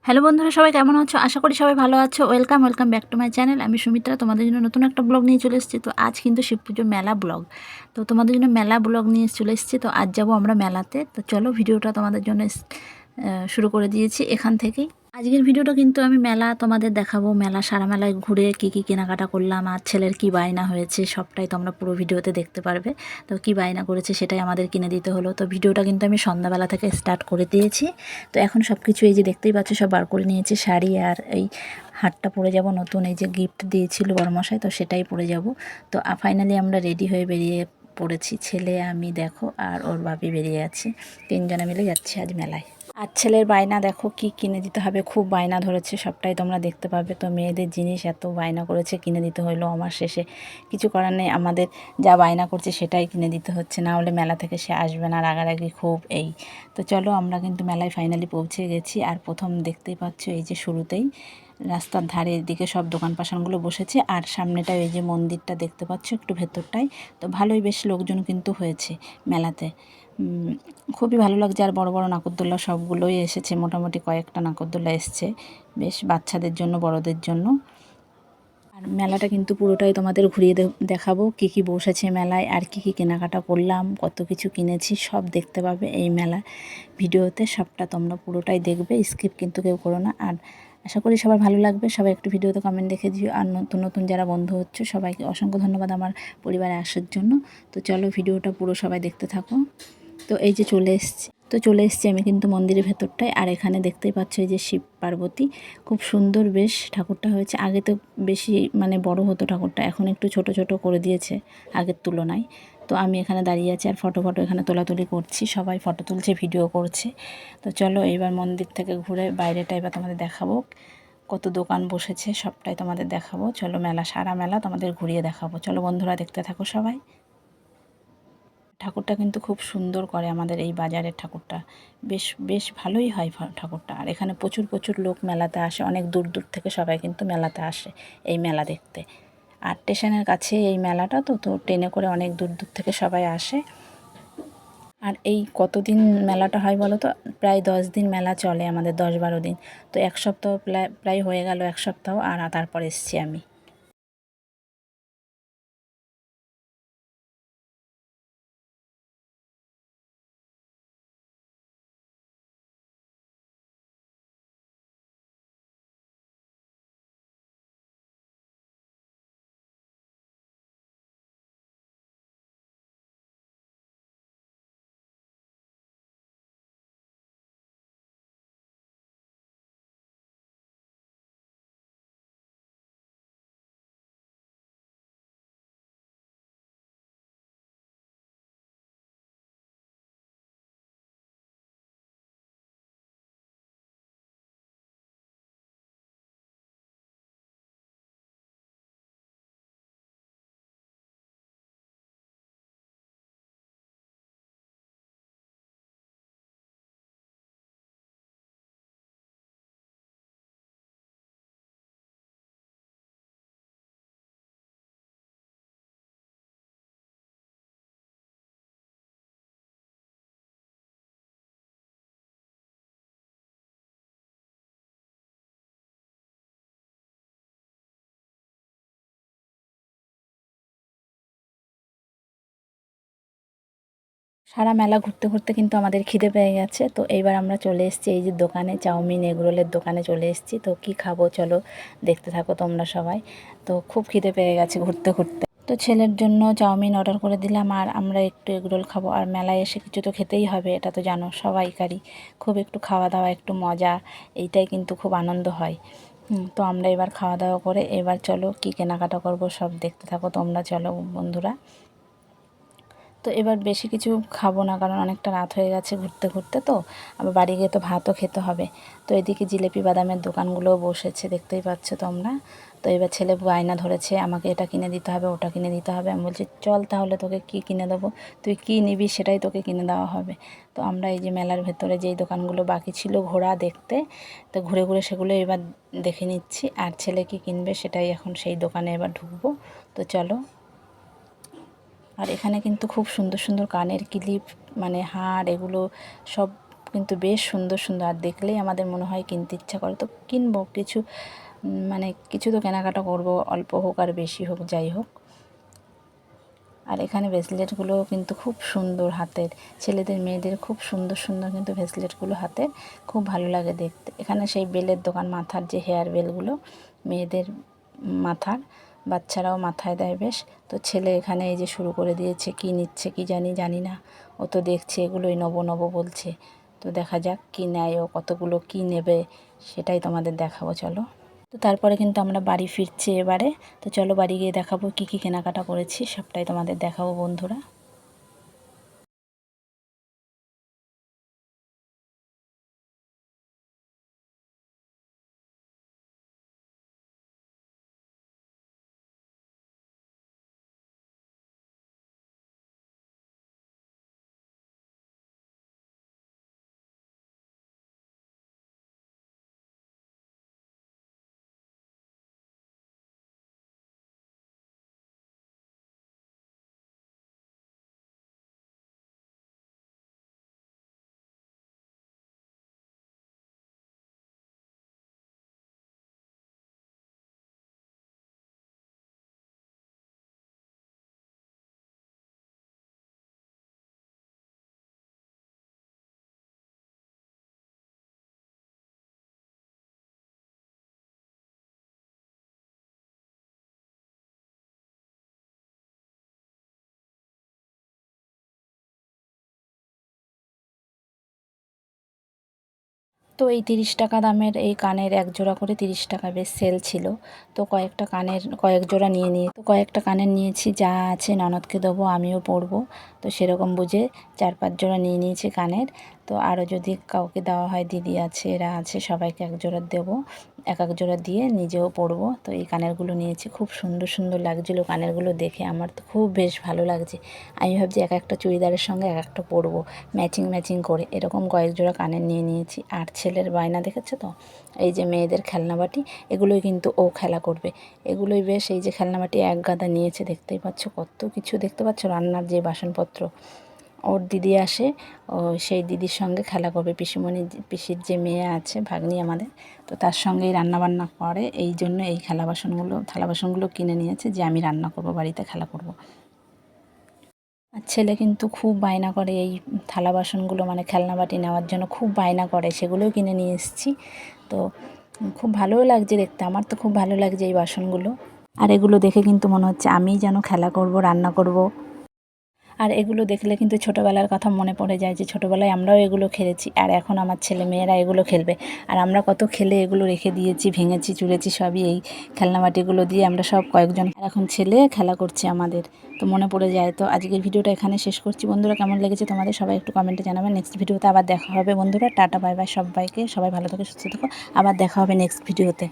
Hello বন্ধুরা, সবাই কেমন আছো? আশা করি সবাই ভালো আছো। Welcome back to my channel. আমি সুমিত্রা, তোমাদের জন্য নতুন একটা ব্লগ নিয়ে চলে এসেছি। তো আজ কিন্তু শিব পুজোর মেলা ব্লগ। তো তোমাদের জন্য মেলা ব্লগ নিয়ে চলে এসেছি। তো আজ যাবো আমরা মেলাতে। তো চলো ভিডিওটা তোমাদের জন্য শুরু করে দিয়েছি এখান থেকেই। আজকের ভিডিওটা কিন্তু আমি মেলা তোমাদের দেখাবো। সারা মেলায় ঘুরে কী কেনাকাটা করলাম আর ছেলের কী বায়না হয়েছে সবটাই তোমরা পুরো ভিডিওতে দেখতে পারবে। তো কী বায়না করেছে সেটাই আমাদের কিনে দিতে হলো। তো ভিডিওটা কিন্তু আমি সন্ধ্যাবেলা থেকে স্টার্ট করে দিয়েছি। তো এখন সব কিছু এই যে দেখতেই পাচ্ছ সব বার করে নিয়েছি। শাড়ি আর এই হারটা পরে যাব নতুন, এই যে গিফট দিয়েছিল বড়মশাই, তো সেটাই পরে যাব। তো ফাইনালি আমরা রেডি হয়ে বেরিয়ে পড়েছি, ছেলে আমি দেখো আর ওর বাপি বেরিয়ে আছে। তিনজনে মিলে যাচ্ছি আজ মেলায়। আর ছেলের বায়না দেখো কি কিনে দিতে হবে, খুব বায়না ধরেছে, সবটাই তোমরা দেখতে পাবে। তো মেয়েদের জিনিস এত বায়না করেছে, কিনে দিতে হলো আমার শেষে। কিছু করার নেই, আমাদের যা বায়না করছে সেটাই কিনে দিতে হচ্ছে, না হলে মেলা থেকে সে আসবে না, রাগারাগি খুব এই। তো চলো আমরা কিন্তু মেলায় ফাইনালি পৌঁছে গেছি। আর প্রথম দেখতেই পাচ্ছ এই যে শুরুতেই রাস্তার ধারে এদিকে সব দোকান পাশানগুলো বসেছে, আর সামনেটায় এই যে মন্দিরটা দেখতে পাচ্ছ একটু ভেতরটাই। তো ভালোই বেশ লোকজন কিন্তু হয়েছে মেলাতে। খুবই ভালো লাগছে। আর বড় বড় নাগরদোল্লা সবগুলোই এসেছে, মোটামুটি কয়েকটা নাগরদোল্লা এসছে, বেশ বাচ্চাদের জন্য বড়দের জন্য। আর মেলাটা কিন্তু পুরোটাই তোমাদের ঘুরিয়ে দেখাবো, কী কী বসেছে মেলায় আর কী কেনাকাটা করলাম, কত কিছু কিনেছি সব দেখতে পাবে এই মেলা ভিডিওতে। সবটা তোমরা পুরোটাই দেখবে, স্কিপ কিন্তু কেউ করো না। আর আশা করি সবার ভালো লাগবে। সবাই একটু ভিডিওতে কমেন্ট দেখে দিও। আর নতুন নতুন যারা বন্ধু হচ্ছে সবাইকে অসংখ্য ধন্যবাদ আমার পরিবারে আসার জন্য। তো চলো ভিডিওটা পুরো সবাই দেখতে থাকো। তো এই যে চলে এসছি আমি কিন্তু মন্দিরের ভেতরটায়। আর এখানে দেখতেই পাচ্ছ এই যে শিব পার্বতী, খুব সুন্দর বেশ ঠাকুরটা হয়েছে। আগে তো বেশি বড় হতো ঠাকুরটা, এখন একটু ছোট ছোট করে দিয়েছে আগের তুলনায়। তো আমি এখানে দাঁড়িয়ে আছি আর ফটো এখানে তোলাতুলি করছি, সবাই ফটো তুলছে, ভিডিও করছে। তো চলো এইবার মন্দির থেকে ঘুরে বাইরেটা এবার তোমাদের দেখাবো, কত দোকান বসেছে সবটাই তোমাদের দেখাবো। চলো সারা মেলা তোমাদের ঘুরিয়ে দেখাবো। চলো বন্ধুরা দেখতে থাকো সবাই। ঠাকুরটা কিন্তু খুব সুন্দর করে আমাদের এই বাজারের ঠাকুরটা, বেশ বেশ ভালোই হয় ঠাকুরটা। আর এখানে প্রচুর প্রচুর লোক মেলাতে আসে, অনেক দূর দূর থেকে সবাই কিন্তু মেলাতে আসে এই মেলা দেখতে। আর স্টেশনের কাছে এই মেলাটা, তো তো ট্রেনে করে অনেক দূর দূর থেকে সবাই আসে। আর এই কতদিন মেলাটা হয় বলো তো? প্রায় 10 দিন মেলা চলে আমাদের, 10-12 দিন। তো এক সপ্তাহ প্রায় হয়ে গেল, এক সপ্তাহ। আর তারপর এসছি আমি। সারা মেলা ঘুরতে ঘুরতে কিন্তু আমাদের খিদে পেয়ে গেছে। তো এইবার আমরা চলে এসেছি এই যে দোকানে, চাউমিন এগরোলের দোকানে চলে এসেছি। তো কি খাবো চলো দেখতে থাকো তোমরা সবাই। তো খুব খিদে পেয়ে গেছে ঘুরতে ঘুরতে। তো ছেলের জন্য চাউমিন অর্ডার করে দিলাম, আর আমরা একটু এগরোল খাবো। আর মেলায় এসে কিছু তো খেতেই হবে, এটা তো জানো সবাইকারই। খুব একটু খাওয়া দাওয়া, একটু মজা, এইটাই কিন্তু খুব আনন্দ হয়। তো আমরা এবার খাওয়া দাওয়া করে এবার চলো কি কেনাকাটা করব সব দেখতে থাকো তোমরা। চলো বন্ধুরা। তো এবার বেশি কিছু খাবো না, কারণ অনেকটা রাত হয়ে গেছে ঘুরতে ঘুরতে। তো আবার বাড়ি গিয়ে তো ভাতও খেতে হবে। তো এদিকে জিলিপি বাদামের দোকানগুলোও বসেছে, দেখতেই পাচ্ছ তোমরা। তো এবার ছেলে বায়না ধরেছে আমাকে এটা কিনে দিতে হবে, ওটা কিনে দিতে হবে। আমি বলছি চল তাহলে তোকে কি কিনে দেবো, তুই কি নিবি সেটাই তোকে কিনে দেওয়া হবে। তো আমরা এই যে মেলার ভেতরে যেই দোকানগুলো বাকি ছিল ঘোরা দেখতে, তো ঘুরে ঘুরে সেগুলো এবার দেখে নিচ্ছি। আর ছেলে কি কিনবে সেটাই এখন সেই দোকানে এবার ঢুকবো। তো চলো। আর এখানে কিন্তু খুব সুন্দর সুন্দর কানের ক্লিপ, হার, এগুলো সব কিন্তু বেশ সুন্দর সুন্দর, আর দেখলেই আমাদের মনে হয় কিনতে ইচ্ছা করে, তো কিনবো কিছু, মানে কিছু তো কেনাকাটা করব, অল্প হোক আর বেশি হোক যাই হোক। আর এখানে ব্রেসলেটগুলো কিন্তু খুব সুন্দর হাতের, ছেলেদের মেয়েদের খুব সুন্দর সুন্দর কিন্তু ব্রেসলেটগুলো হাতের, খুব ভালো লাগে দেখতে। এখানে সেই বেলের দোকান, মাথার যে হেয়ার বেলগুলো মেয়েদের মাথার, বাচ্চারাও মাথায় দেয় বেশ। তো ছেলে এখানে এই যে শুরু করে দিয়েছে, কি নিচ্ছে কি জানি না, ও তো দেখছে এগুলোই নেবো বলছে। তো দেখা যাক কি নেয় ও, কতগুলো কি নেবে সেটাই তোমাদের দেখাবো চলো। তো তারপরে কিন্তু আমরা বাড়ি ফিরছি এবারে। তো চলো বাড়ি গিয়ে দেখাবো কি কি কেনাকাটা করেছি, সবটাই তোমাদের দেখাবো বন্ধুরা। তো এই 30 টাকা দামের এই কানের এক জোড়া করে 30 টাকা বেশ সেল ছিল। তো কয়েক জোড়া কয়েকটা কানের নিয়েছি, যা আছে ননদকে দেবো, আমিও পরবো। তো সেরকম বুঝে 4-5 জোড়া নিয়ে নিয়েছি কানের। তো আরও যদি কাউকে দেওয়া হয়, দিদি আছে এরা আছে, সবাইকে এক জোড়া দেবো, এক জোড়া দিয়ে নিজেও পরবো। তো এই কানেরগুলো নিয়েছি, খুব সুন্দর সুন্দর লাগছিলো কানেরগুলো দেখে, আমার তো খুব বেশ ভালো লাগছে। আমি ভাবছি একটা চুড়িদারের সঙ্গে একটা পরবো, ম্যাচিং করে, এরকম কয়েক জোড়া কানের নিয়ে নিয়েছি। আর ছেলের বায়না দেখেছে তো, এই যে মেয়েদের খেলনাবাটি, এগুলোই কিন্তু ও খেলা করবে, এগুলোই বেশ। এই যে খেলনাবাটি এক গাদা নিয়েছে, দেখতেই পাচ্ছ কত কিছু, দেখতে পাচ্ছ রান্নার যে বাসনপত্র। ওর দিদি আসে, ও সেই দিদির সঙ্গে খেলা করবে, পিসির যে মেয়ে আছে ভাগ্নি আমাদের, তো তার সঙ্গেই রান্নাবান্না করে, এই জন্য এই থালা বাসনগুলো কিনে নিয়েছে, যে আমি রান্না করব, বাড়িতে খেলা করব। আর ছেলে কিন্তু খুব বায়না করে এই থালা বাসনগুলো, মানে খেলনাবাটি নেওয়ার জন্য খুব বায়না করে, সেগুলোও কিনে নিয়ে এসেছি। তো খুব ভালোও লাগছে দেখতে, আমার তো খুব ভালো লাগছে এই বাসনগুলো। আর এগুলো দেখে কিন্তু মনে হচ্ছে আমিই যেন খেলা করব, রান্না করব। আর এগুলো দেখলে কিন্তু ছোটোবেলার কথা মনে পড়ে যায়, যে ছোটোবেলায় আমরাও এগুলো খেলেছি, আর এখন আমার ছেলে মেয়েরা এগুলো খেলবে। আর আমরা কত খেলে এগুলো রেখে দিয়েছি, ভেঙেছি চুরেছি সবই এই খেলনাবাটিগুলো দিয়ে, আমরা সব কয়েকজন। আর এখন ছেলে খেলা করছে আমাদের, তো মনে পড়ে যায়। তো আজকের ভিডিওটা এখানে শেষ করছি বন্ধুরা, কেমন লেগেছে তোমাদের সবাই একটু কমেন্টে জানাবেন। নেক্সট ভিডিওতে আবার দেখা হবে বন্ধুরা, টাটা বাই বাই সবাইকে, সবাই ভালো থেকো সুস্থ থেকো, আবার দেখা হবে নেক্সট ভিডিওতে।